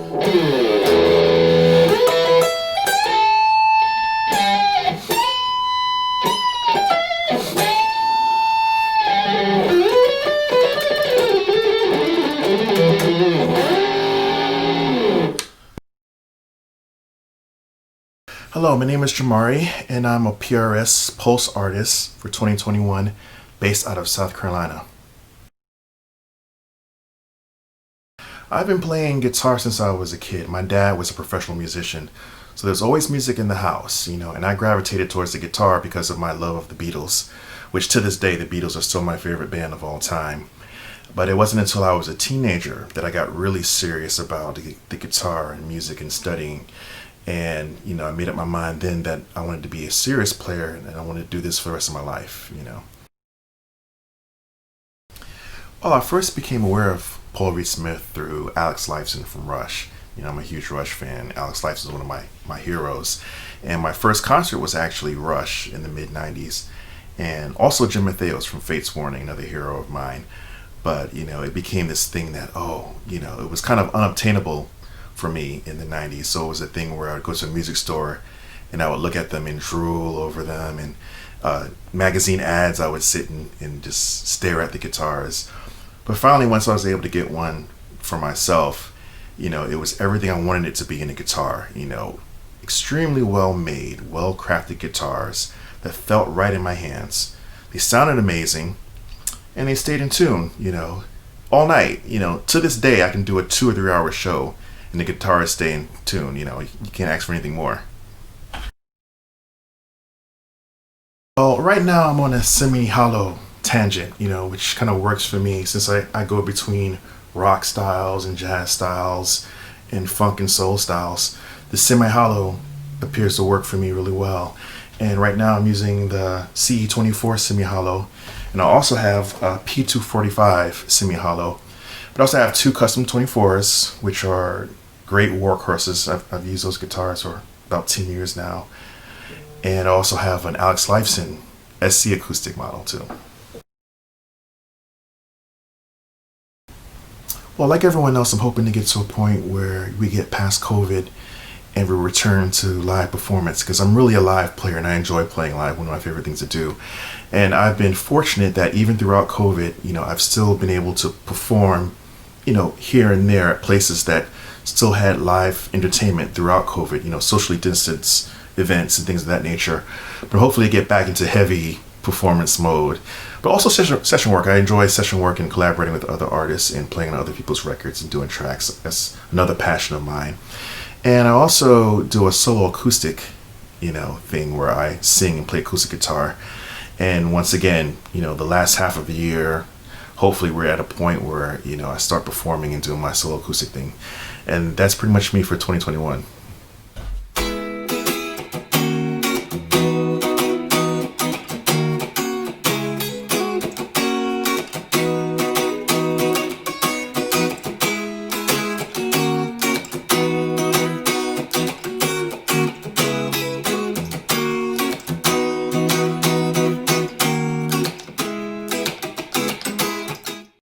Hello, my name is Gemari, and I'm a PRS Pulse Artist for 2021, based out of South Carolina. I've been playing guitar since I was a kid. My dad was a professional musician, so there's always music in the house, and I gravitated towards the guitar because of my love of the Beatles, which to this day, the Beatles are still my favorite band of all time. But it wasn't until I was a teenager that I got really serious about the guitar and music and studying. And, I made up my mind then that I wanted to be a serious player and I wanted to do this for the rest of my life, Well, I first became aware of Paul Reed Smith through Alex Lifeson from Rush. I'm a huge Rush fan. Alex Lifeson is one of my heroes. And my first concert was actually Rush in the mid-90s. And also Jim Matheos from Fates Warning, another hero of mine. But, it became this thing that, it was kind of unobtainable for me in the 90s. So it was a thing where I would go to a music store and I would look at them and drool over them, and magazine ads, I would sit and just stare at the guitars. But finally, once I was able to get one for myself, it was everything I wanted it to be in a guitar. Extremely well made, well crafted guitars that felt right in my hands. They sounded amazing and they stayed in tune, all night. To this day I can do a 2 or 3 hour show and the guitars stay in tune. You can't ask for anything more. Well, right now I'm on a semi-hollow tangent, which kind of works for me since I go between rock styles and jazz styles and funk and soul styles. The semi-hollow appears to work for me really well. And right now I'm using the CE24 semi-hollow, and I also have a P245 semi-hollow. But I also have 2 custom 24s, which are great workhorses. I've used those guitars for about 10 years now. And I also have an Alex Lifeson SC acoustic model too. Well, like everyone else, I'm hoping to get to a point where we get past COVID and we return to live performance, because I'm really a live player and I enjoy playing live, one of my favorite things to do. And I've been fortunate that even throughout COVID, I've still been able to perform, here and there at places that still had live entertainment throughout COVID, socially distanced events and things of that nature. But hopefully get back into heavy performance mode. But also session work. I enjoy session work and collaborating with other artists and playing on other people's records and doing tracks. That's another passion of mine. And I also do a solo acoustic, thing where I sing and play acoustic guitar. And once again, the last half of the year, hopefully we're at a point where, I start performing and doing my solo acoustic thing. And that's pretty much me for 2021.